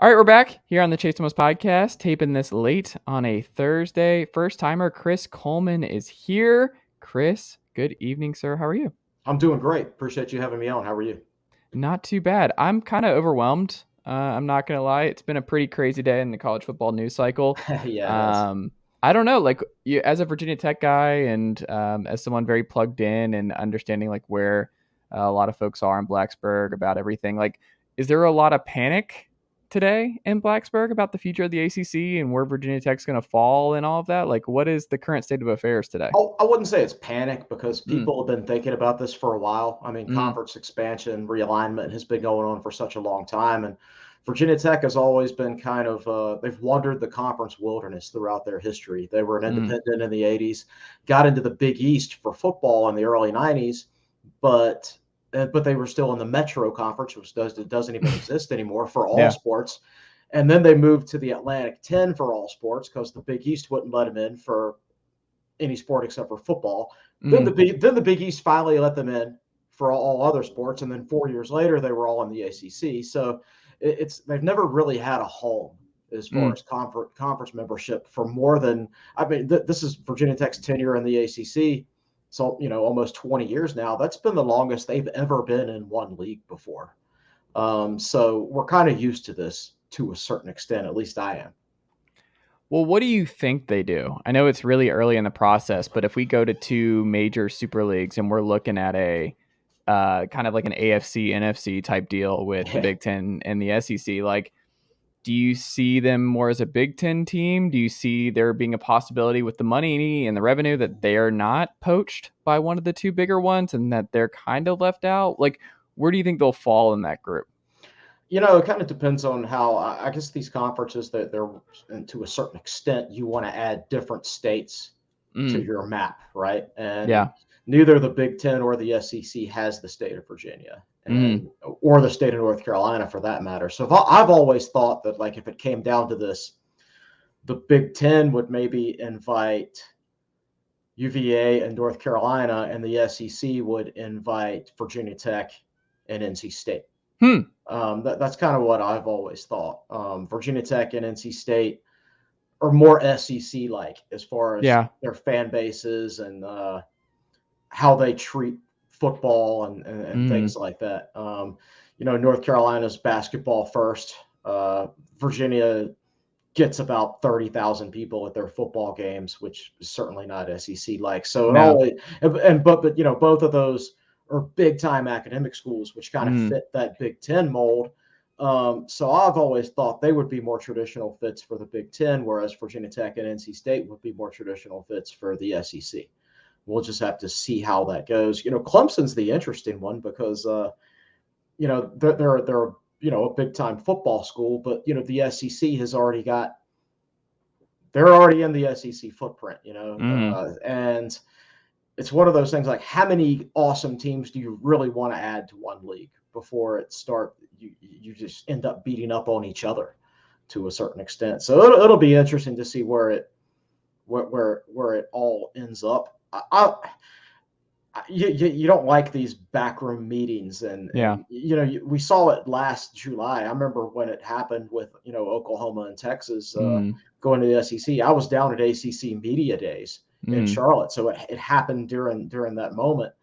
All right, we're back here on the Chase Thomas podcast, taping this late on a Thursday. First timer Chris Coleman is here. Chris, good evening, sir. How are you? I'm doing great. Appreciate you having me on. How are you? Not too bad. I'm kind of overwhelmed. I'm not gonna lie. It's been a pretty crazy day in the college football news cycle. Yeah, it has. I don't know, like you, as a Virginia Tech guy, and as someone very plugged in and understanding like where a lot of folks are in Blacksburg about everything. Like, is there a lot of panic today in Blacksburg about the future of the ACC and where Virginia Tech's going to fall and all of that? Like, what is the current state of affairs today? I wouldn't say it's panic because Mm, people have been thinking about this for a while. I mean, mm, conference expansion, realignment has been going on for such a long time. And Virginia Tech has always been kind of, they've wandered the conference wilderness throughout their history. They were an mm, independent in the 80s, got into the Big East for football in the early 90s, but but they were still in the Metro Conference, which doesn't even exist anymore for all yeah. sports. And then they moved to the Atlantic 10 for all sports because the Big East wouldn't let them in for any sport except for football. Mm, Then the Big East finally let them in for all other sports, and then 4 years later they were all in the ACC. So it's they've never really had a home as far mm. as conference membership for more than this is Virginia Tech's tenure in the ACC. So almost 20 years now. That's been the longest they've ever been in one league before. So we're kind of used to this to a certain extent. At least I am. Well, what do you think they do? I know it's really early in the process, but if we go to two major super leagues and we're looking at a kind of like an AFC, NFC type deal with the Yeah. Big Ten and the SEC, like, do you see them more as a Big Ten team? Do you see there being a possibility with the money and the revenue that they are not poached by one of the two bigger ones and that they're kind of left out? Like, where do you think they'll fall in that group? It kind of depends on how I guess these conferences that they're and to a certain extent you want to add different states to Mm, your map, right? And yeah. neither the Big Ten or the SEC has the state of Virginia Mm, and or the state of North Carolina for that matter. So I've always thought that like if it came down to this, the Big Ten would maybe invite UVA and North Carolina, and the SEC would invite Virginia Tech and NC State. hmm. That's kind of what I've always thought. Virginia Tech and NC State are more SEC like as far as Yeah. their fan bases and how they treat football and Mm, things like that. North Carolina's basketball first. Virginia gets about 30,000 people at their football games, which is certainly not SEC like. So it no. always but both of those are big time academic schools, which kind of Mm, fit that Big Ten mold. So I've always thought they would be more traditional fits for the Big Ten, whereas Virginia Tech and NC State would be more traditional fits for the SEC. We'll just have to see how that goes. Clemson's the interesting one because they're a big time football school, but the SEC has already got they're already in the SEC footprint, mm. and it's one of those things like how many awesome teams do you really want to add to one league before you just end up beating up on each other to a certain extent. So it'll be interesting to see where it all ends up. You don't like these backroom meetings Yeah. and we saw it last July. I remember when it happened with Oklahoma and Texas Mm, going to the SEC. I was down at ACC Media Days in mm. Charlotte, so it happened during that moment,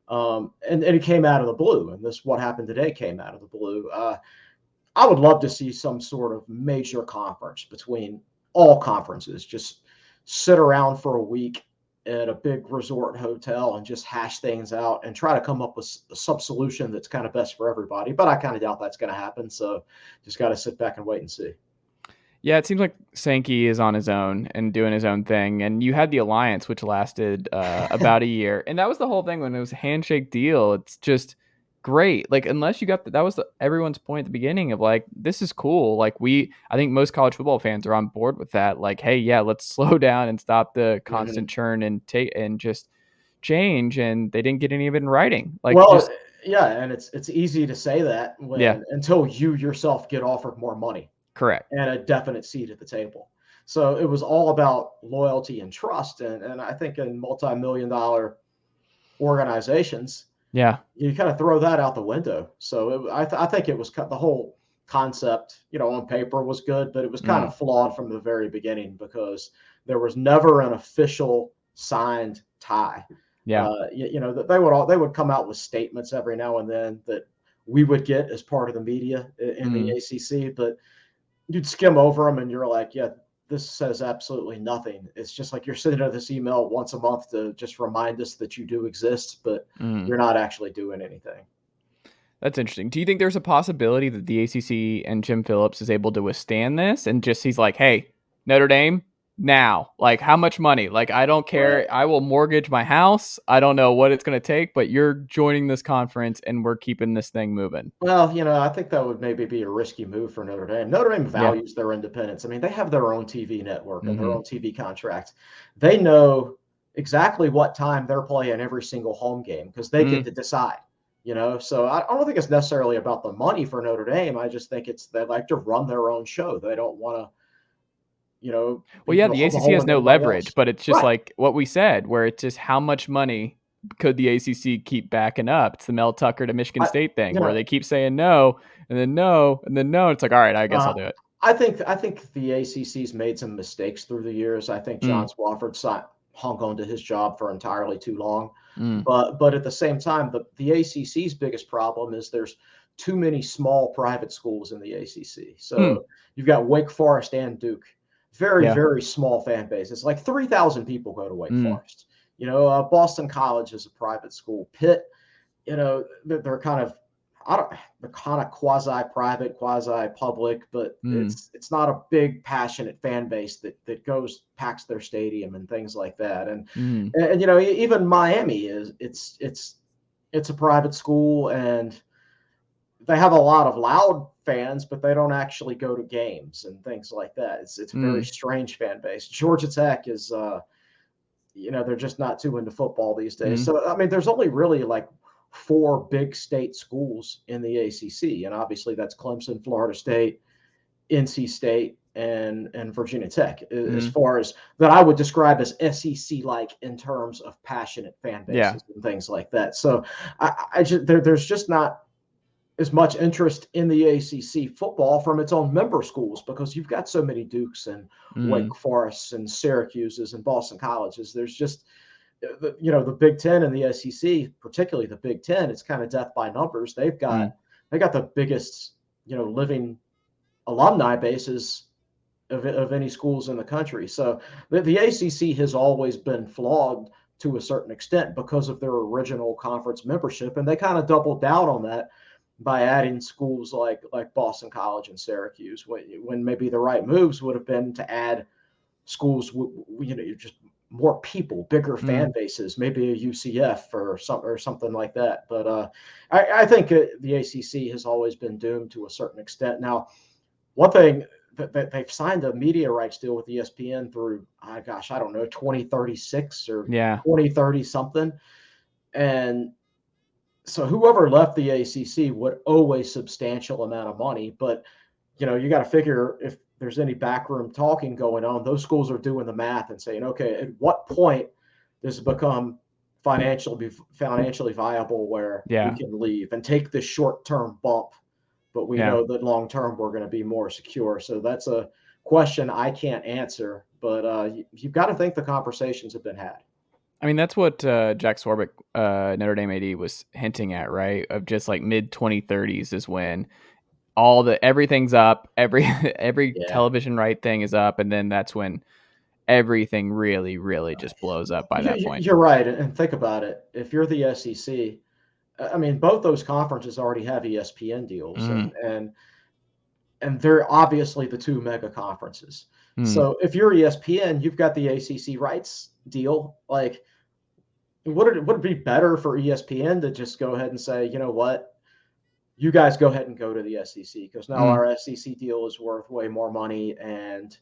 and it came out of the blue. And this what happened today came out of the blue. I would love to see some sort of major conference between all conferences. Just sit around for a week at a big resort hotel and just hash things out and try to come up with some solution that's kind of best for everybody. But I kind of doubt that's going to happen. So just got to sit back and wait and see. Yeah, it seems like Sankey is on his own and doing his own thing. And you had the alliance, which lasted about a year, and that was the whole thing when it was a handshake deal. It's just great. Like, unless you got that was everyone's point at the beginning of like, this is cool. Like, I think most college football fans are on board with that. Like, hey, yeah, let's slow down and stop the constant Mm-hmm. churn and take and just change. And they didn't get any of it in writing. Like, Well, just yeah, and it's easy to say that yeah, when until you yourself get offered more money correct. and a definite seat at the table. So it was all about loyalty and trust. And I think in multi-million dollar organizations, Yeah. you kind of throw that out the window. So I think it was the whole concept, on paper was good, but it was kind of flawed from the very beginning because there was never an official signed tie. Yeah. That they would come out with statements every now and then that we would get as part of the media in the ACC, but you'd skim over them and you're like, yeah, this says absolutely nothing. It's just like you're sending out this email once a month to just remind us that you do exist, but you're not actually doing anything. That's interesting. Do you think there's a possibility that the ACC and Jim Phillips is able to withstand this and just he's like, hey, Notre Dame, now, like how much money? Like, I don't care. Right. I will mortgage my house. I don't know what it's going to take, but you're joining this conference and we're keeping this thing moving. Well, I think that would maybe be a risky move for Notre Dame. Notre Dame Yeah. values their independence. I mean, they have their own TV network and their own TV contracts. They know exactly what time they're playing every single home game because they get to decide. So I don't think it's necessarily about the money for Notre Dame. I just think they like to run their own show. They don't want to, Well, be yeah, the the ACC hole has in no anybody leverage, else. but it's just Right. like what we said, where it's just how much money could the ACC keep backing up? It's the Mel Tucker to Michigan State thing, where they keep saying no, and then no, and then no. It's like, all right, I guess I'll do it. I think the ACC's made some mistakes through the years. I think John Swofford hung on to his job for entirely too long. But at the same time, the ACC's biggest problem is there's too many small private schools in the ACC. So you've got Wake Forest and Duke, very, very small fan base. It's like 3,000 people go to Wake Forest. Boston College is a private school. Pitt, they're kind of they're kind of quasi-private, quasi-public, but it's not a big, passionate fan base that packs their stadium and things like that. And even Miami it's a private school and they have a lot of loud fans, but they don't actually go to games and things like that. It's a very strange fan base. Georgia Tech is they're just not too into football these days. So I mean, there's only really like 4 big state schools in the ACC, and obviously that's Clemson, Florida State, NC State, and Virginia Tech, as far as that I would describe as SEC like in terms of passionate fan bases and things like that. So there's just not as much interest in the ACC football from its own member schools because you've got so many Dukes and Wake Forests and Syracuses and Boston Colleges. There's just the Big Ten and the SEC, particularly the Big Ten, it's kind of death by numbers. They got the biggest living alumni bases of any schools in the country. So the ACC has always been flawed to a certain extent because of their original conference membership, and they kind of doubled down on that by adding schools like Boston College and Syracuse, when maybe the right moves would have been to add schools, just more people, bigger fan bases, maybe a UCF or something like that. But I think the ACC has always been doomed to a certain extent. Now, one thing that they've signed a media rights deal with ESPN through, I don't know, 2036 or 2030 something, and so whoever left the ACC would owe a substantial amount of money, but you got to figure if there's any backroom talking going on, those schools are doing the math and saying, okay, at what point does it become financially viable where we can leave and take this short-term bump, but we know that long-term we're going to be more secure. So that's a question I can't answer, but you've got to think the conversations have been had. I mean, that's what Jack Swarbrick, Notre Dame AD, was hinting at, right? Of just like mid 2030s is when everything's up, every television right thing is up, and then that's when everything really, really just blows up by that point. You're right, and think about it. If you're the SEC, I mean, both those conferences already have ESPN deals, and they're obviously the 2 mega conferences. So if you're ESPN, you've got the ACC rights deal. Like, would it be better for ESPN to just go ahead and say, you know what, you guys go ahead and go to the SEC because now our SEC deal is worth way more money, and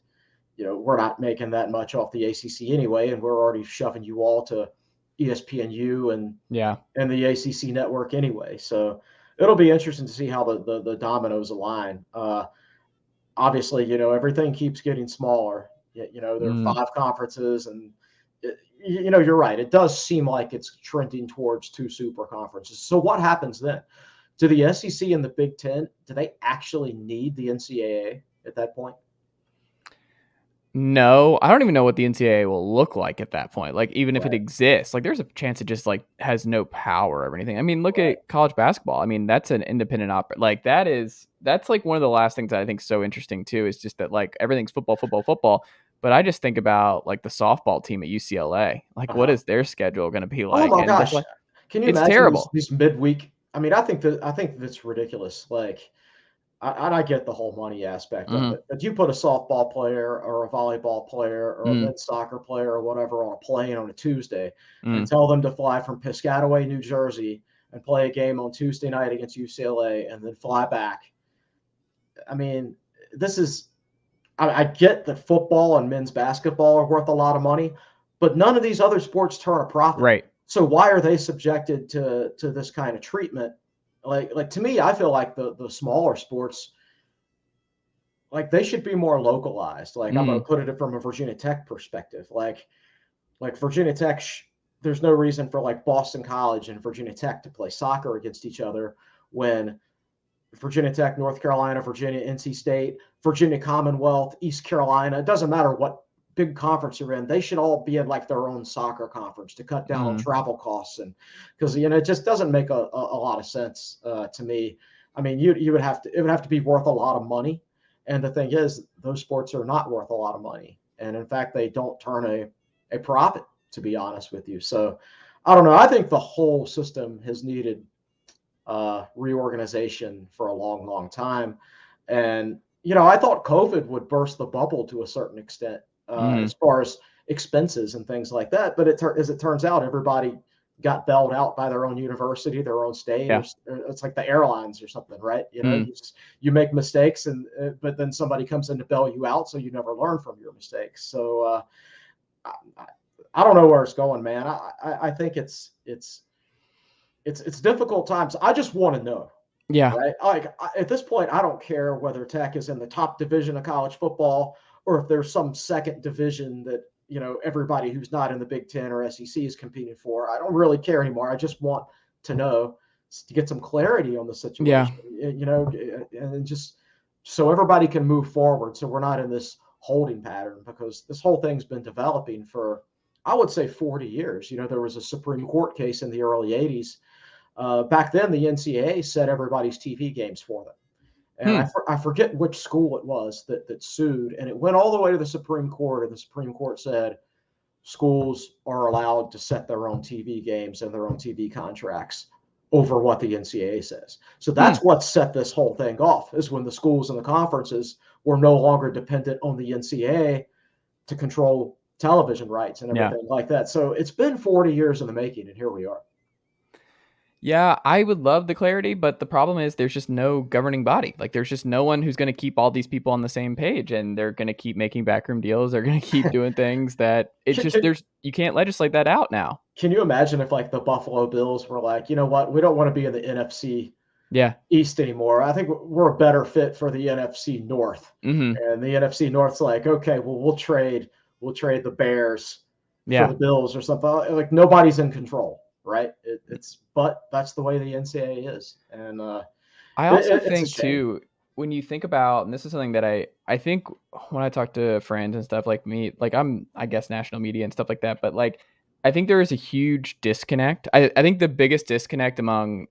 we're not making that much off the ACC anyway, and we're already shoving you all to ESPNU and the ACC network anyway. So it'll be interesting to see how the dominoes align. Obviously, everything keeps getting smaller. There are 5 conferences, and you're right. It does seem like it's trending towards 2 super conferences. So what happens then? do the SEC and the Big Ten, do they actually need the NCAA at that point? No, I don't even know what the NCAA will look like at that point. Like, even if it Right. exists, like, there's a chance it just like has no power or anything. I mean, look Right. at college basketball. I mean, that's an independent like that's like one of the last things that I think is so interesting too. Is just that like everything's football, football, football. But I just think about like the softball team at UCLA. Like, what Uh-huh. is their schedule going to be Oh like? my And gosh. Can you it's imagine terrible. these midweek? I mean, I think that's ridiculous. Like, I get the whole money aspect of Mm-hmm. it, but you put a softball player or a volleyball player or a Mm-hmm. men's soccer player or whatever on a plane on a Tuesday and Mm-hmm. tell them to fly from Piscataway, New Jersey, and play a game on Tuesday night against UCLA and then fly back. I mean, this is I get that football and men's basketball are worth a lot of money, but none of these other sports turn a profit. Right. So why are they subjected to this kind of treatment? Like to me, I feel like the smaller sports, like they should be more localized. Like I'm going Mm-hmm. to put it from a Virginia Tech perspective. Like Virginia Tech, there's no reason for like Boston College and Virginia Tech to play soccer against each other when Virginia Tech, North Carolina, Virginia, NC State, Virginia Commonwealth, East Carolina. It doesn't matter what big conference you're in. They should all be in like their own soccer conference to cut down on Mm-hmm. travel costs, and because it just doesn't make a lot of sense to me. I mean, you would have to it would have to be worth a lot of money, and the thing is, those sports are not worth a lot of money, and in fact, they don't turn a profit. To be honest with you, so I don't know. I think the whole system has needed reorganization for a long, long time. And, I thought COVID would burst the bubble to a certain extent Mm-hmm. as far as expenses and things like that. But as it turns out, everybody got bailed out by their own university, their own state, Yeah. or it's like the airlines or something, right? Mm-hmm. You make mistakes, and but then somebody comes in to bail you out, so you never learn from your mistakes. So I, I don't know where it's going, man. I think it's difficult times. I just want to know, Yeah. right? Like at this point, I don't care whether Tech is in the top division of college football or if there's some second division that everybody who's not in the Big Ten or SEC is competing for. I don't really care anymore. I just want to know to get some clarity on the Yeah. situation, and just so everybody can move forward. So we're not in this holding pattern because this whole thing's been developing for, I would say, 40 years. There was a Supreme Court case in the early 80s. Back then, the NCAA set everybody's TV games for them. And Hmm. I forget which school it was that sued, and it went all the way to the Supreme Court, and the Supreme Court said schools are allowed to set their own TV games and their own TV contracts over what the NCAA says. So Hmm. that's what set this whole thing off, is when the schools and the conferences were no longer dependent on the NCAA to control television rights and Yeah. everything like that. So it's been 40 years in the making, and here we are. Yeah, I would love the clarity, but the problem is there's just no governing body. Like there's just no one who's going to keep all these people on the same page, and they're going to keep making backroom deals. They're going to keep doing things that it's can, just can, you can't legislate that out now. Can you imagine if like the Buffalo Bills were like, you know what, we don't want to be in the NFC Yeah. East anymore. I think we're a better fit for the NFC North. Mhm. And the NFC North's like, okay, well we'll trade the Bears for Yeah. the Bills or something. Like nobody's in control, right? But that's the way the NCAA is, and I also it's a think shame. too, when you think about, and this is something that I think when I talk to friends and stuff like me, like I guess national media and stuff like that, but like I think there is a huge disconnect. I think the biggest disconnect among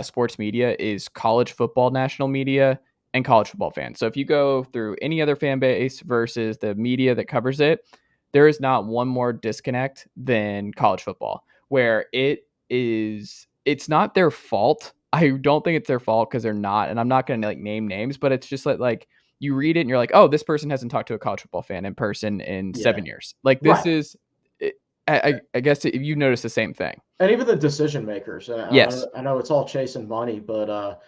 sports media is college football national media and college football fans. So if you go through any other fan base versus the media that covers it, there is not one more disconnect than college football, where it's not their fault. I don't think it's their fault because they're not, and I'm not going to like name names, but it's just like you read it and you're like, oh, this person hasn't talked to a college football fan in person in Yeah, 7 years. Like this right. is, I guess you notice the same thing. And even the decision makers. And Yes, I know it's all chasing money, but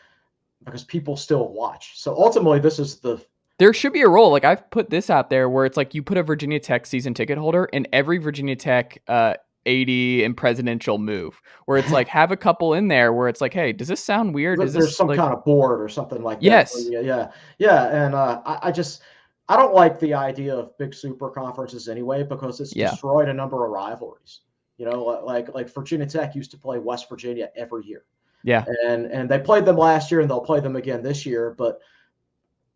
because people still watch. So ultimately, this is the there should be a role. Like I've put this out there where it's like you put a Virginia Tech season ticket holder in every Virginia Tech 80 and presidential move, where it's like have a couple in there where it's like, hey, does this sound weird? Is there's this some like kind of board or something like that. yes, Yeah. And I don't like the idea of big super conferences anyway because it's yeah, destroyed a number of rivalries. Like Virginia Tech used to play West Virginia every year. Yeah. And they played them last year, and they'll play them again this year. But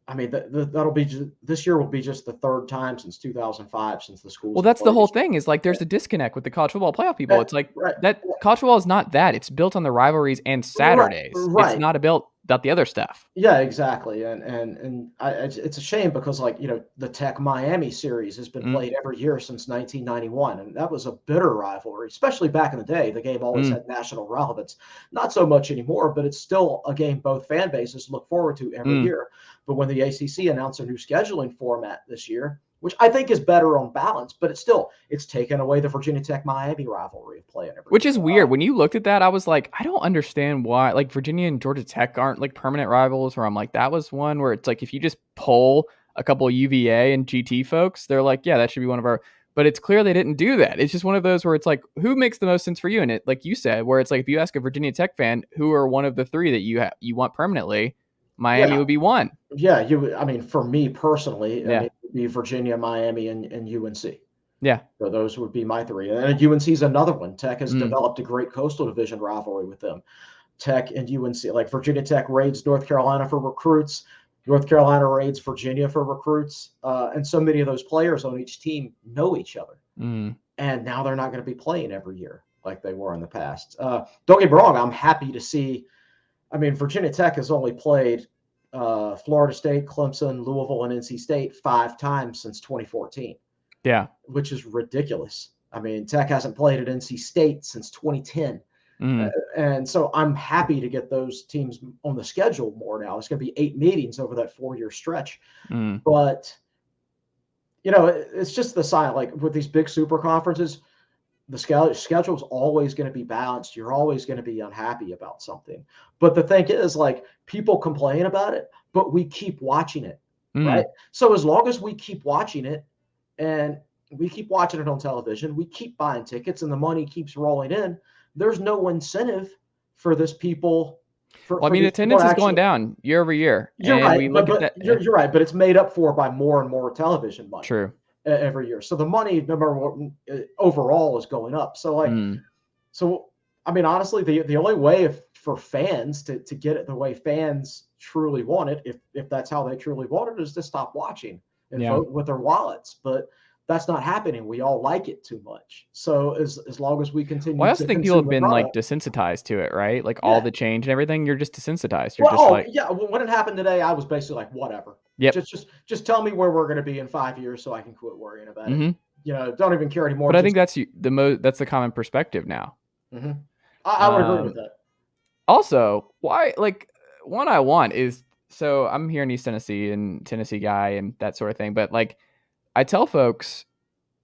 I mean, that'll be this year will be just the third time since 2005 since the schools Well, have that's the played whole each other. thing is like there's a disconnect with the college football playoff people. That, It's like right, that college football is not that. It's built on the rivalries and right, Saturdays. It's right. not built about the other stuff. Yeah, exactly. It's a shame because the Tech Miami series has been Mm, played every year since 1991, and that was a bitter rivalry, especially back in the day. The game always mm, had national relevance. Not so much anymore, but it's still a game both fan bases look forward to every mm. year. But when the ACC announced a new scheduling format this year, which I think is better on balance, but it's taken away the Virginia Tech Miami rivalry of playing every Which year. is weird. When you looked at that, I was like, I don't understand why like Virginia and Georgia Tech aren't like permanent rivals. Where I'm like, that was one where it's like if you just poll a couple of UVA and GT folks, they're like, yeah, that should be one of our. But it's clear they didn't do that. It's just one of those where it's like, who makes the most sense for you? And it, like you said, where it's like if you ask a Virginia Tech fan who are one of the three that you want permanently, Miami Yeah, would be one. yeah, I mean, for me personally, I mean, Yeah, it would be Virginia, Miami, and UNC. yeah, So those would be my three. And UNC is another one. Tech has mm, developed a great Coastal Division rivalry with them. Tech and UNC, like Virginia Tech raids North Carolina for recruits. North Carolina raids Virginia for recruits. And so many of those players on each team know each other. mm, And now they're not going to be playing every year like they were in the past. Don't get me wrong. I'm happy to see. I mean, Virginia Tech has only played Florida State, Clemson, Louisville, and NC State 5 times since 2014, yeah, which is ridiculous. I mean, Tech hasn't played at NC State since 2010. Uh, mm, and so I'm happy to get those teams on the schedule more now. It's going to be 8 meetings over that 4 year stretch. mm, But, it's just the sign like with these big super conferences, the schedule is always going to be balanced. You're always going to be unhappy about something. But the thing is, like, people complain about it, but we keep watching it, right? mm, So as long as we keep watching it and we keep watching it on television, we keep buying tickets and the money keeps rolling in, there's no incentive for this people Well, I for mean, these people attendance to is going actually. down year over year, You're and right, we but look at but that. you're right, but it's made up for by more and more television money True. every year. So the money, no matter what, overall is going up. Mm, So I mean, honestly, the only way for fans to get it the way fans truly want it, if that's how they truly want it, is to stop watching and yeah. vote with their wallets. But that's not happening. We all like it too much. So as long as we Well, continue I also to think people consume have the been like product, desensitized to it, right? Like all yeah. the change and everything, you're just desensitized. You're Well, just oh like, yeah. When it happened today, I was basically like, whatever. yep. Just tell me where we're going to be in 5 years, so I can quit worrying about it. Hmm. Don't even care anymore. But I think Just that's the most. That's the common perspective now. mm-hmm. I would agree with Um, that. Also, why like one I want is so I'm here in East Tennessee and Tennessee guy and that sort of thing. But like I tell folks,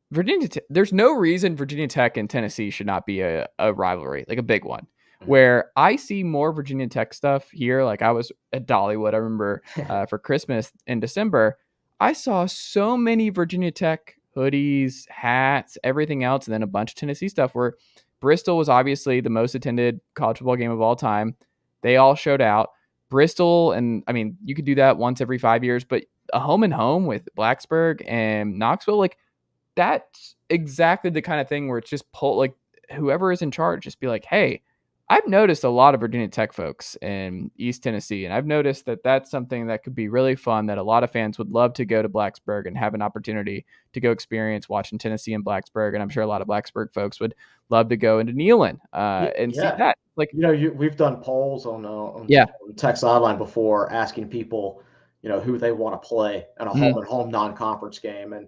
there's no reason Virginia Tech and Tennessee should not be a rivalry, like a big one. Mm-hmm. Where I see more Virginia Tech stuff here. Like I was at Dollywood, I remember for Christmas in December, I saw so many Virginia Tech hoodies, hats, everything else, and then a bunch of Tennessee stuff. Where Bristol was obviously the most attended college football game of all time. They all showed out. Bristol, and I mean, you could do that once every 5 years, but a home and home with Blacksburg and Knoxville, like that's exactly the kind of thing where it's just pull like whoever is in charge, just be like, hey, I've noticed a lot of Virginia Tech folks in East Tennessee, and I've noticed that that's something that could be really fun. That a lot of fans would love to go to Blacksburg and have an opportunity to go experience watching Tennessee and Blacksburg, and I'm sure a lot of Blacksburg folks would love to go into Neyland and see Yeah. that. Like, We've done polls yeah, on Tech Sideline before, asking people, who they want to play in a home mm, and home non-conference game, and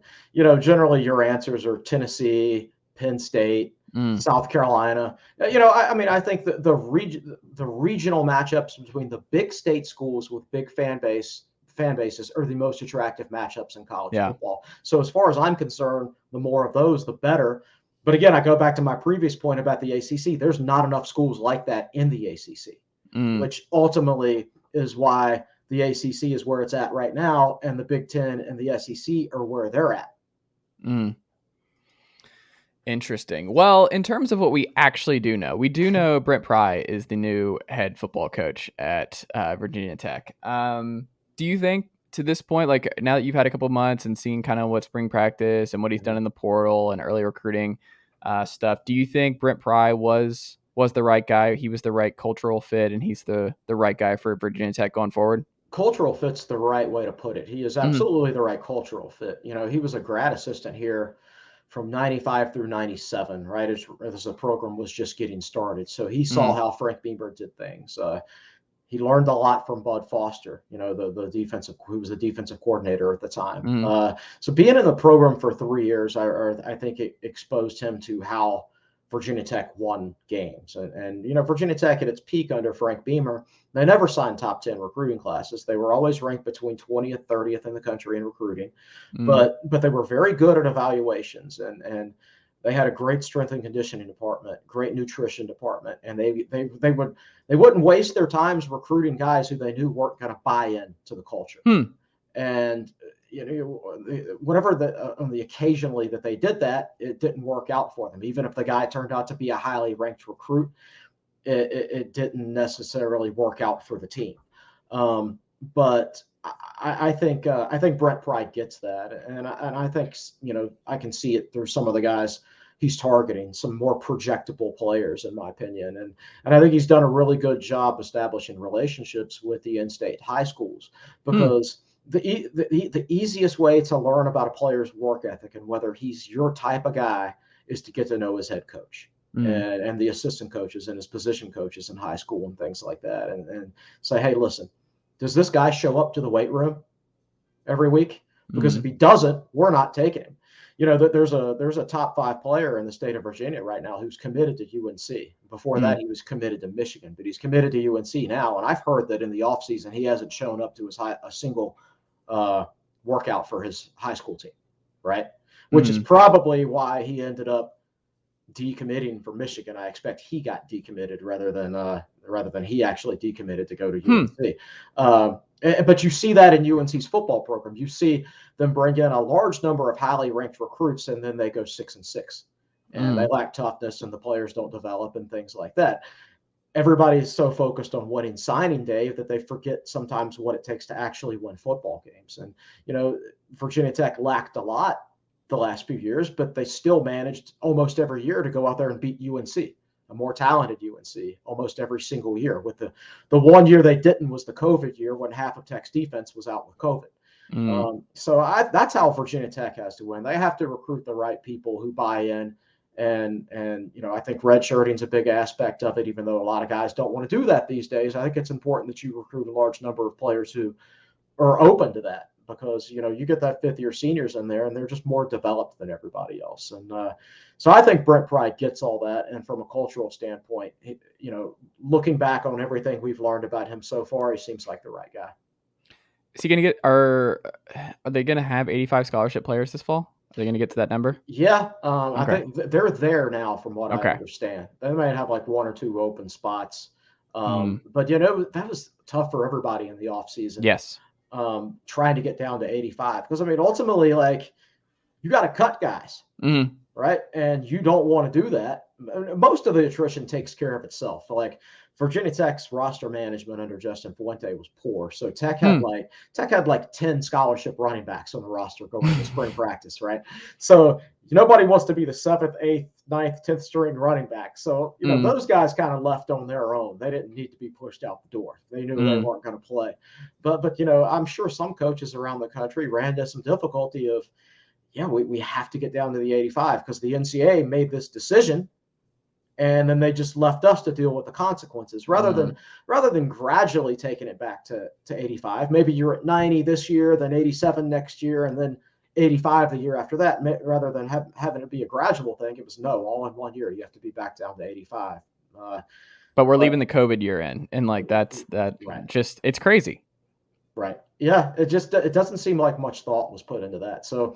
generally your answers are Tennessee, Penn State, mm, South Carolina. I mean, I think that the regional matchups between the big state schools with big fan bases are the most attractive matchups in college yeah, football. So as far as I'm concerned, the more of those, the better. But again, I go back to my previous point about the ACC. There's not enough schools like that in the ACC, mm, which ultimately is why the ACC is where it's at right now, and the Big Ten and the SEC are where they're at. mm. Interesting. Well, in terms of what we actually do know, we do know Brent Pry is the new head football coach at Virginia Tech. Do you think to this point, like now that you've had a couple months and seen kind of what spring practice and what he's done in the portal and early recruiting stuff, do you think Brent Pry was was the right guy. He was the right cultural fit, and he's the right guy for Virginia Tech going forward. Cultural fit's the right way to put it. He is Mm-hmm. absolutely the right cultural fit. He was a grad assistant here from 95 through 97, right? As the program was just getting started. So he saw Mm-hmm. how Frank Beamer did things. He learned a lot from Bud Foster, the defensive, who was the defensive coordinator at the time. Mm-hmm. So being in the program for 3 years, I think it exposed him to how Virginia Tech won games. And Virginia Tech at its peak under Frank Beamer, they never signed top 10 recruiting classes. They were always ranked between 20th, 30th in the country in recruiting, Mm-hmm. but they were very good at evaluations, and they had a great strength and conditioning department, great nutrition department, and they wouldn't waste their times recruiting guys who they knew weren't going to buy in to the culture. Hmm. And whatever on the occasionally that they did that, it didn't work out for them. Even if the guy turned out to be a highly ranked recruit, it didn't necessarily work out for the team. But I think Brent Pry gets that, and I think I can see it through some of the guys he's targeting, some more projectable players, in my opinion, and I think he's done a really good job establishing relationships with the in-state high schools, Hmm. because the easiest way to learn about a player's work ethic and whether he's your type of guy is to get to know his head coach Mm-hmm. and the assistant coaches and his position coaches in high school and things like that, and say, hey, listen, does this guy show up to the weight room every week? Because if he doesn't, we're not taking him. There's a top 5 player in the state of Virginia right now who's committed to UNC. Before Mm-hmm. that, he was committed to Michigan, but he's committed to UNC now. And I've heard that in the offseason, he hasn't shown up to a single workout for his high school team, right? Which is Mm-hmm. probably why he ended up decommitting for Michigan. I expect he got decommitted rather than he actually decommitted to go to Hmm. UNC. But you see that in UNC's football program. You see them bring in a large number of highly ranked recruits, and then they go 6-6, and they Mm-hmm. lack toughness, and the players don't develop, and things like that. Everybody is so focused on winning signing day that they forget sometimes what it takes to actually win football games. And Virginia Tech lacked a lot the last few years, but they still managed almost every year to go out there and beat UNC, a more talented UNC, almost every single year. With the one year they didn't was the COVID year when half of Tech's defense was out with COVID. Mm-hmm. So that's how Virginia Tech has to win. They have to recruit the right people who buy in. And I think redshirting is a big aspect of it, even though a lot of guys don't want to do that these days. I think it's important that you recruit a large number of players who are open to that, because you get that 5th-year seniors in there and they're just more developed than everybody else. And so I think Brent Pry gets all that. And from a cultural standpoint, looking back on everything we've learned about him so far, he seems like the right guy. Is he gonna get? Are they gonna have 85 scholarship players this fall? Are they gonna get to that number? Yeah, I Okay. think they're there now, from what I Okay. understand. They might have like 1 or 2 open spots, Mm-hmm. but that was tough for everybody in the offseason, Yes. trying to get down to 85, because I mean, ultimately, like, you got to cut guys, Mm-hmm. right? And you don't want to do that. Most of the attrition takes care of itself. Like, Virginia Tech's roster management under Justin Fuente was poor. So Tech had like 10 scholarship running backs on the roster going into spring practice, right? So nobody wants to be the 7th, 8th, 9th, 10th string running back. So Mm-hmm. those guys kind of left on their own. They didn't need to be pushed out the door. They knew they weren't going to play. But I'm sure some coaches around the country ran into some difficulty of, we have to get down to the 85 because the NCAA made this decision, and then they just left us to deal with the consequences rather than gradually taking it back to 85. Maybe you're at 90 this year, then 87 next year, and then 85 the year after that. Rather than having it be a gradual thing, it was no, all in 1 year you have to be back down to 85. But we're But leaving the COVID year in, and like that right, just it's crazy. right, yeah. It doesn't seem like much thought was put into that. So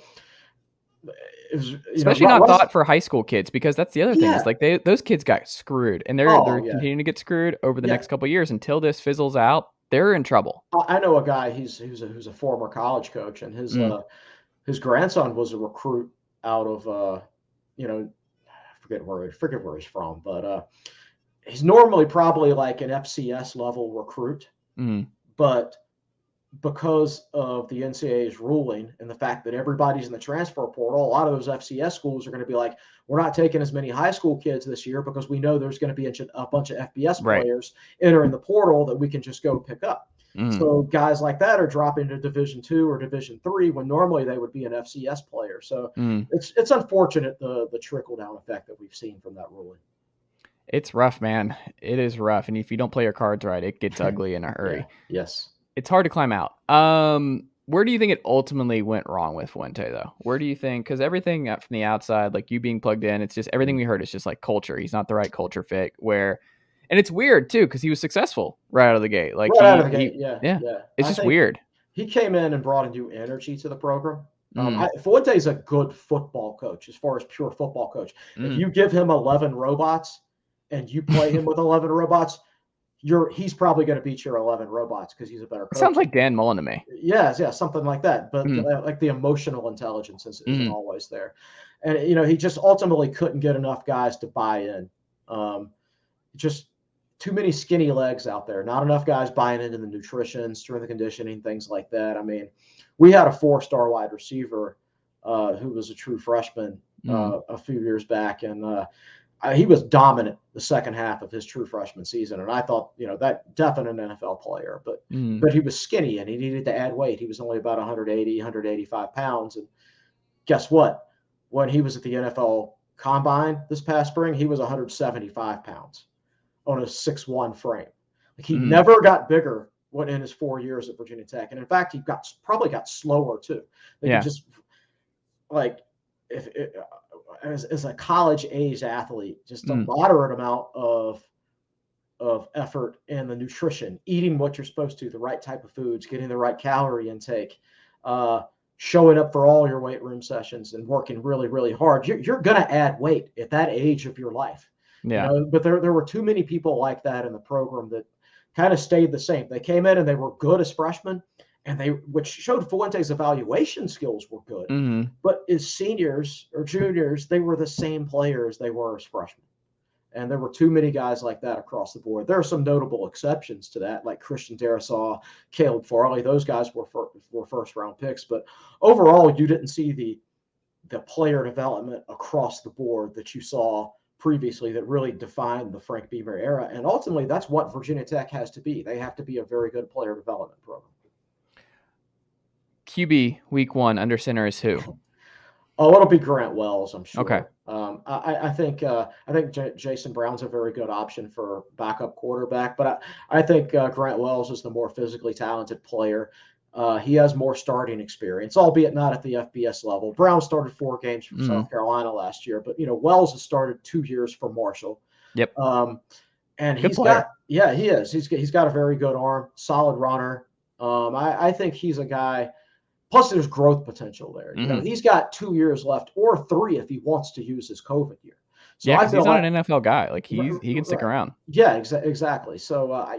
it was, Especially not Russ. thought for high school kids, because that's the other thing is Yeah. like those kids got screwed, and they're Oh yeah. continuing to get screwed over the Yeah. next couple of years until this fizzles out. They're in trouble. I know a guy. Who's a former college coach, and Mm. his grandson was a recruit out of forget where he's from, but he's normally probably like an FCS level recruit, Mm. but because of the NCAA's ruling and the fact that everybody's in the transfer portal, a lot of those FCS schools are going to be like, we're not taking as many high school kids this year because we know there's going to be a bunch of FBS Right. players entering the portal that we can just go pick up. Mm. So guys like that are dropping to Division II or Division III when normally they would be an FCS player. So Mm. it's unfortunate the trickle down effect that we've seen from that ruling. It's rough, man. It is rough. And if you don't play your cards right, it gets ugly in a Yeah. hurry. Yes. It's hard to climb out. Where do you think it ultimately went wrong with Fuente, though? Where do you think? Because everything from the outside, like you being plugged in, it's just everything we heard is just like culture. He's not the right culture fit. And it's weird too because he was successful right out of the gate. Like Right out of the gate. Yeah. yeah, Yeah. it's I just think weird. he came in and brought a new energy to the program. Mm, Fuente is a good football coach as far as pure football coach. If mm. you give him 11 robots and you play him with 11 robots, he's probably going to beat your 11 robots because he's a better It sounds coach. like Dan Mullen to me. Yes, yeah, something like that. But Mm, like the emotional intelligence isn't mm, always there, and he just ultimately couldn't get enough guys to buy in. Just too many skinny legs out there. Not enough guys buying into the nutrition, strength and conditioning, things like that. I mean, we had a 4-star wide receiver who was a true freshman mm, a few years back, and he was dominant the second half of his true freshman season. And I thought, that definite NFL player, but mm. he was skinny and he needed to add weight. He was only about 180, 185 pounds. And guess what? When he was at the NFL Combine this past spring, he was 175 pounds on a 6'1" frame. Like he Mm. never got bigger when in his 4 years at Virginia Tech. And in fact, he probably got slower too. They could Yeah. just like if as a college age athlete, just a Mm. moderate amount of effort in the nutrition, eating what you're supposed to, the right type of foods, getting the right calorie intake, uh, showing up for all your weight room sessions and working really, really hard. You're going to add weight at that age of your life, Yeah. but there were too many people like that in the program that kind of stayed the same. They came in and they were good as freshmen, and which showed Fuente's evaluation skills were good. Mm. But as seniors or juniors, they were the same players they were as freshmen. And there were too many guys like that across the board. There are some notable exceptions to that, like Christian Darrisaw, Caleb Farley. Those guys were first round picks. But overall, you didn't see the player development across the board that you saw previously that really defined the Frank Beamer era. And ultimately, that's what Virginia Tech has to be. They have to be a very good player development program. QB week 1 under center is who? Oh, it'll be Grant Wells, I'm Okay. sure. I think Jason Brown's a very good option for backup quarterback, but I think Grant Wells is the more physically talented player. He has more starting experience, albeit not at the FBS level. Brown started 4 games for Mm. South Carolina last year, but Wells has started 2 years for Marshall. Yep. And Good he's got, player. yeah, he is. He's got a very good arm, solid runner. I think he's a guy. Plus, there's growth potential there. Mm-hmm. He's got 2 years left, or 3 if he wants to use his COVID year. So Yeah, I because feel he's not like, an NFL guy. Like he can stick right. around. Yeah, exactly. So I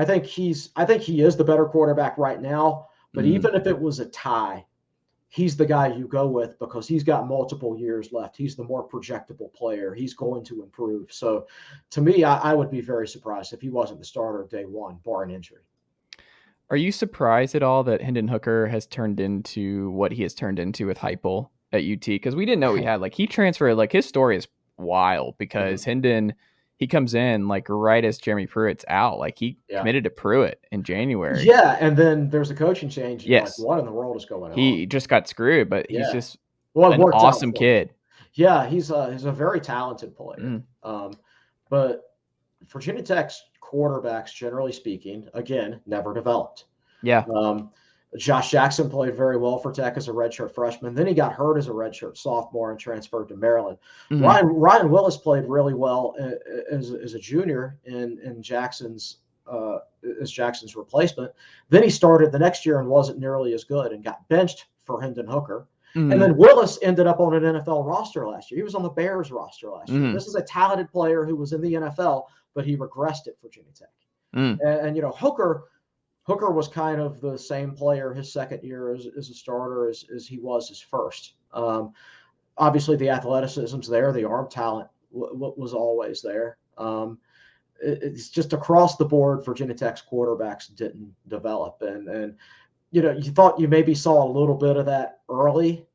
think he is the better quarterback right now. But Mm. even if it was a tie, he's the guy you go with because he's got multiple years left. He's the more projectable player. He's going to improve. So to me, I would be very surprised if he wasn't the starter day one, barring injury. Are you surprised at all that Hendon Hooker has turned into what he has turned into with Heupel at UT? Because we didn't know he had he transferred. Like his story is wild because Hendon he comes in like right as Jeremy Pruitt's out. Like he Yeah. committed to Pruitt in January. Yeah, and then there's a coaching change, and you're like, Yes, what in the world is going on? he just got screwed, but he's Yeah. just Well, it an worked out awesome for him. kid. Yeah, he's a very talented player. Mm. But Virginia Tech's quarterbacks, generally speaking, again, never developed. Yeah. Josh Jackson played very well for Tech as a redshirt freshman. Then he got hurt as a redshirt sophomore and transferred to Maryland. Mm-hmm. Ryan Willis played really well as a junior in Jackson's as Jackson's replacement. Then he started the next year and wasn't nearly as good and got benched for Hendon Hooker. And Mm-hmm. then Willis ended up on an NFL roster last year. He was on the Bears roster last year. Mm-hmm. This is a talented player who was in the NFL, but he regressed at Virginia Tech. Mm. And Hooker was kind of the same player his second year as a starter as he was his first. Obviously, the athleticism's there. The arm talent was always there. it's just across the board. Virginia Tech's quarterbacks didn't develop, and you thought you maybe saw a little bit of that early,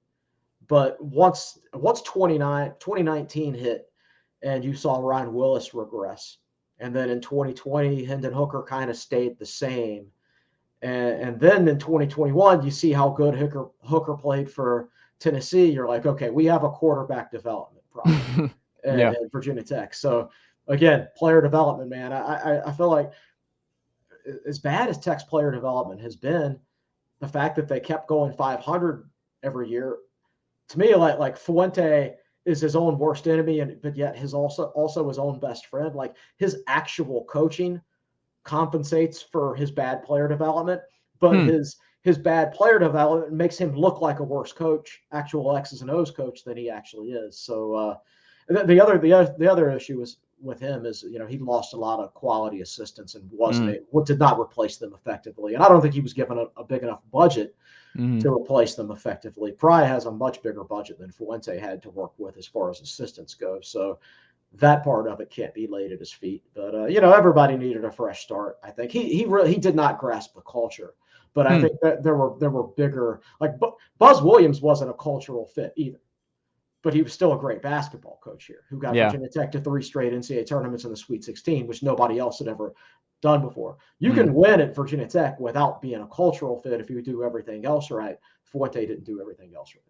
but once 2019 hit, and you saw Ryan Willis regress, and then in 2020, Hendon Hooker kind of stayed the same, and then in 2021, you see how good Hooker played for Tennessee. You're like, okay, we have a quarterback development problem Yeah. at Virginia Tech. So again, player development, man. I feel like as bad as Tech's player development has been, the fact that they kept going 500 every year, to me, like Fuente is his own worst enemy, but yet his also his own best friend. Like his actual coaching compensates for his bad player development, but his bad player development makes him look like a worse coach, actual X's and O's coach than he actually is. So the other issue is with him is he lost a lot of quality assistants and did not replace them effectively, and I don't think he was given a big enough budget to replace them effectively. Pry has a much bigger budget than Fuente had to work with as far as assistants go, so that part of it can't be laid at his feet. But everybody needed a fresh start. I think he did not grasp the culture, but I think that there were bigger, like Buzz Williams wasn't a cultural fit either, but he was still a great basketball coach here, who got Virginia Tech to 3 straight NCAA tournaments in the Sweet 16, which nobody else had ever done before. You can win at Virginia Tech without being a cultural fit if you do everything else right. Fuente didn't do everything else right.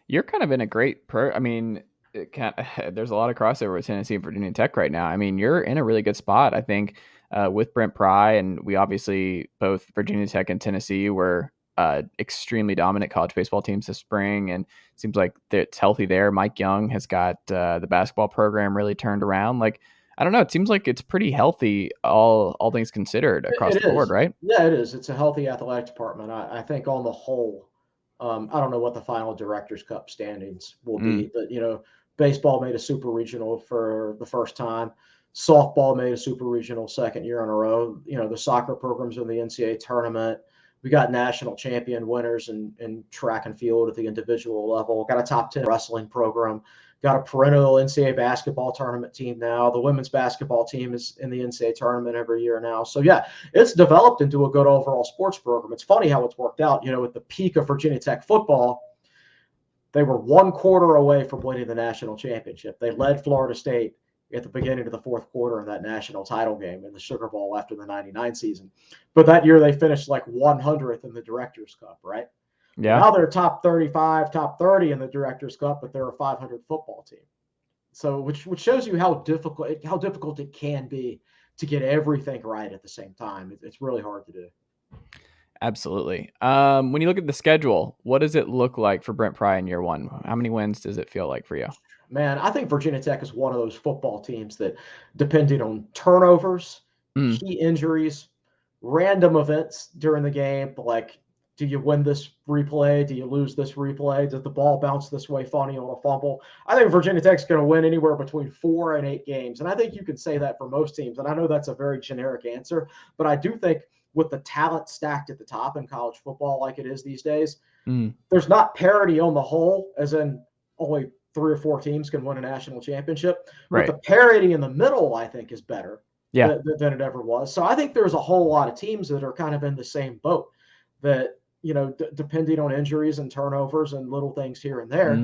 You're kind of in a great I mean, there's a lot of crossover with Tennessee and Virginia Tech right now. I mean, you're in a really good spot, I think, with Brent Pry, and we obviously both Virginia Tech and Tennessee were extremely dominant college baseball teams this spring, and it seems like it's healthy there. Mike Young has got the basketball program really turned around. Like, I don't know, it seems like it's pretty healthy, all things considered, across the board, right? Yeah, it is. It's a healthy athletic department. I think on the whole, I don't know what the final Directors Cup standings will be, but baseball made a super regional for the first time. Softball made a super regional second year in a row. The soccer programs in the NCAA tournament. We got national champion winners in track and field at the individual level. Got a top 10 wrestling program. Got a perennial NCAA basketball tournament team now. The women's basketball team is in the NCAA tournament every year now. So, yeah, it's developed into a good overall sports program. It's funny how it's worked out. At the peak of Virginia Tech football, they were 1 quarter away from winning the national championship. They led Florida State at the beginning of the 4th quarter in that national title game in the Sugar Bowl after the 99 season. But that year they finished like 100th in the Directors Cup, right? Yeah. Now they're top 35, top 30 in the Directors Cup, but they're a 500 football team. So which shows you how difficult it can be to get everything right at the same time. It's really hard to do. Absolutely. When you look at the schedule, what does it look like for Brent Pry in year 1? How many wins does it feel like for you? Man, I think Virginia Tech is one of those football teams that, depending on turnovers, key injuries, random events during the game, like, do you win this replay? Do you lose this replay? Does the ball bounce this way funny on a fumble? I think Virginia Tech's going to win anywhere between 4 and 8 games. And I think you can say that for most teams. And I know that's a very generic answer, but I do think with the talent stacked at the top in college football like it is these days, there's not parity on the whole, as in only 3 or 4 teams can win a national championship. Right. But the parity in the middle, I think, is better than it ever was. So I think there's a whole lot of teams that are kind of in the same boat that, depending on injuries and turnovers and little things here and there,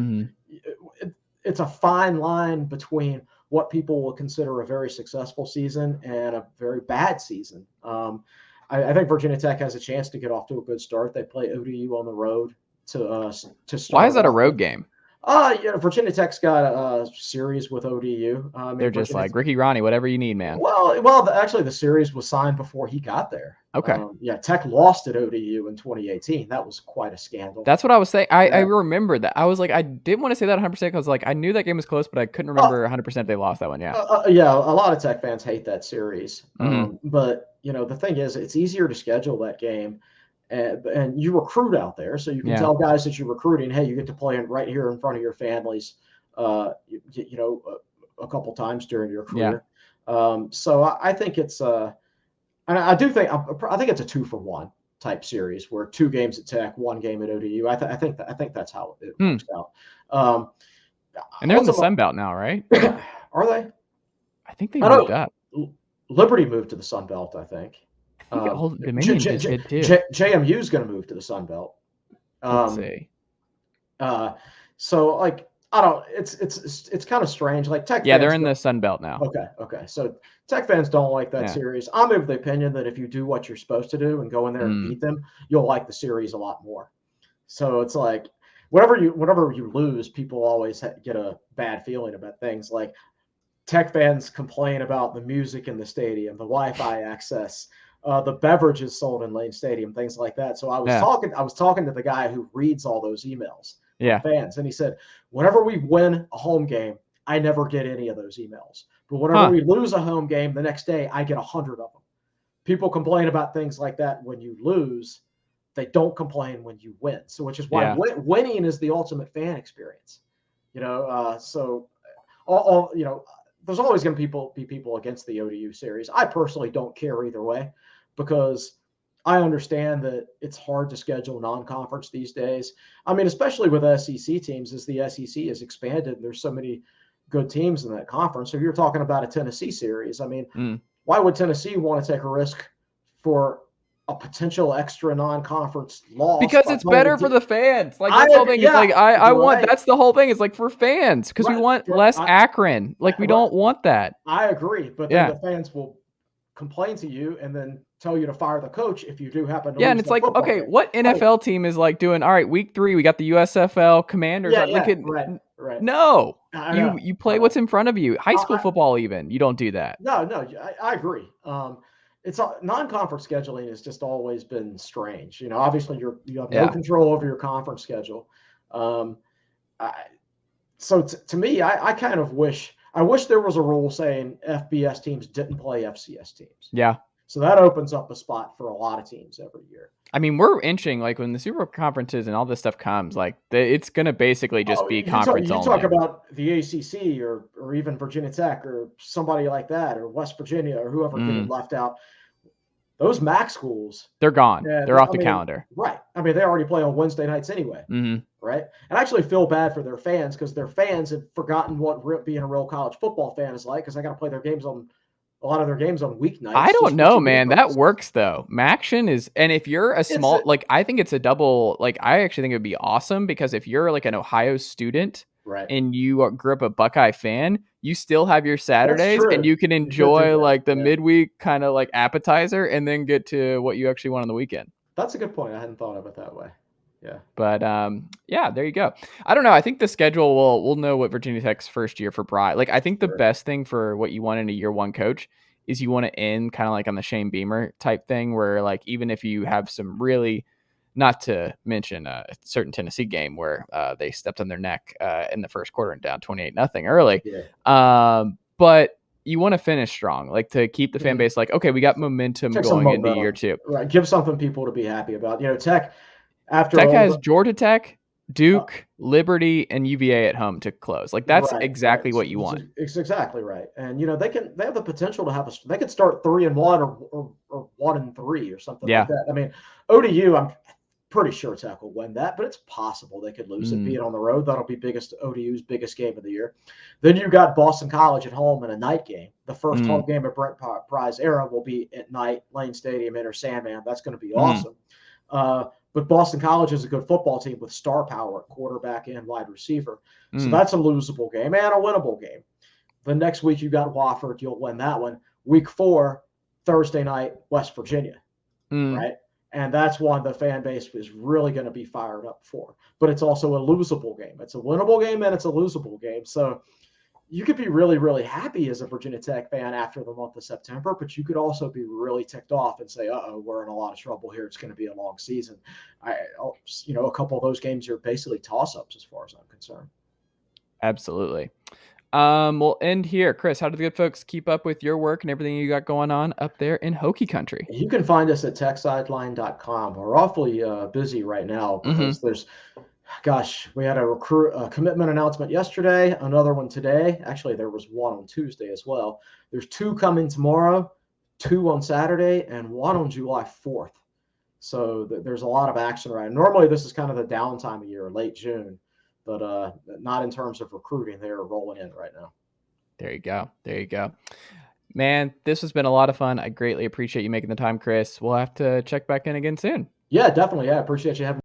it's a fine line between what people will consider a very successful season and a very bad season. I think Virginia Tech has a chance to get off to a good start. They play ODU on the road to start. Why is that a road game? Virginia Tech's got a series with ODU. They're just like, Ricky Ronnie, whatever you need, man. Well, actually, the series was signed before he got there. Okay. Tech lost at ODU in 2018. That was quite a scandal. That's what I was saying. I remember that. I was like, I didn't want to say that 100% because like I knew that game was close, but I couldn't remember 100% they lost that one. Yeah. A lot of Tech fans hate that series. But the thing is, it's easier to schedule that game. And you recruit out there, so you can tell guys that you're recruiting, hey, you get to play right here in front of your families, a couple times during your career. So I think it's and I think it's a 2-for-1 type series where 2 games at Tech, 1 game at ODU. I think that's how it works out. And they're in the Sun Belt now, right? Are they? I think they moved up. Liberty moved to the Sun Belt, I think. I think Old Dominion just did too. JMU is going to move to the Sun Belt. Let's see. So like I don't. It's kind of strange. Like Tech Yeah, fans. they're in the Sun Belt now. Okay. So Tech fans don't like that series. I'm of the opinion that if you do what you're supposed to do and go in there and beat them, you'll like the series a lot more. So it's like whenever you lose, people always get a bad feeling about things. Like Tech fans complain about the music in the stadium, the Wi-Fi access, the beverages sold in Lane Stadium, things like that. So I was talking to the guy who reads all those emails from fans, and he said, whenever we win a home game, I never get any of those emails. But whenever we lose a home game, the next day I get 100 of them. People complain about things like that when you lose. They don't complain when you win. So which is why winning is the ultimate fan experience. So all there's always going to be people against the ODU series. I personally don't care either way because I understand that it's hard to schedule non-conference these days. I mean, especially with SEC teams, as the SEC has expanded, there's so many good teams in that conference. So if you're talking about a Tennessee series, I mean, why would Tennessee want to take a risk for a potential extra non-conference loss? Because it's better for the fans. Like that's the whole thing. It's like I want. That's the whole thing. It's like for fans because we want less Akron. Like we don't want that. I agree, but then the fans will complain to you and then tell you to fire the coach if you do happen to lose. Yeah, and it's like, okay, game. What NFL team is like doing? All right, week 3, we got the USFL Commanders. Right. No, you play what's in front of you. High school football, even you don't do that. No, I agree. It's non-conference scheduling has just always been strange. Obviously you have no control over your conference schedule. So to me, I kind of wish there was a rule saying FBS teams didn't play FCS teams. Yeah. So that opens up a spot for a lot of teams every year. I mean, we're inching, like when the Super Conferences and all this stuff comes, like it's going to basically just be conference only. You talk about the ACC or even Virginia Tech or somebody like that or West Virginia or whoever getting left out. Those MAC schools. They're gone. They're off the calendar. Right. I mean, they already play on Wednesday nights anyway. Right. And I actually feel bad for their fans because their fans have forgotten what being a real college football fan is like because they got to play a lot of their games on weeknights. I don't know, man. That works though. Maction is, and if you're a small, I think it's a double, I actually think it would be awesome because if you're like an Ohio student and you grew up a Buckeye fan, you still have your Saturdays and you can enjoy the midweek kind of appetizer and then get to what you actually want on the weekend. That's a good point. I hadn't thought of it that way. Yeah. But there you go. I don't know. I think the schedule we'll know what Virginia Tech's first year for Pry. I think the best thing for what you want in a year one coach is you want to end kind of on the Shane Beamer type thing where even if you have some really, not to mention a certain Tennessee game where they stepped on their neck in the first quarter and down 28-0 early. Yeah. But you want to finish strong, to keep the fan base okay, we got momentum going into year 2. Right. Give something people to be happy about. Tech has Georgia Tech, Duke, Liberty, and UVA at home to close. That's exactly what you want. It's exactly right. And they have the potential to they could start 3-1 or 1-3 or something like that. I mean, ODU, I'm pretty sure Tech will win that, but it's possible they could lose it, being on the road. That'll be ODU's biggest game of the year. Then you got Boston College at home in a night game. The first home game of Brent Pry's era will be at night, Lane Stadium, Inter Sandman. That's going to be awesome. But Boston College is a good football team with star power at quarterback and wide receiver. So that's a losable game and a winnable game. The next week you got Wofford. You'll win that one. Week 4, Thursday night, West Virginia. Right? And that's one the fan base is really going to be fired up for. But it's also a losable game. It's a winnable game and it's a losable game. So you could be really, really happy as a Virginia Tech fan after the month of September, but you could also be really ticked off and say, we're in a lot of trouble here. It's going to be a long season. A couple of those games are basically toss-ups as far as I'm concerned. Absolutely. We'll end here. Chris, how do the good folks keep up with your work and everything you got going on up there in Hokie country? You can find us at techsideline.com. We're awfully busy right now because we had a commitment announcement yesterday, another one today. Actually, there was one on Tuesday as well. There's 2 coming tomorrow, 2 on Saturday, and 1 on July 4th. So there's a lot of action right now. Normally, this is kind of the downtime of year, late June, but not in terms of recruiting. They're rolling in right now. There you go. Man, this has been a lot of fun. I greatly appreciate you making the time, Chris. We'll have to check back in again soon. Yeah, definitely. Yeah, I appreciate you having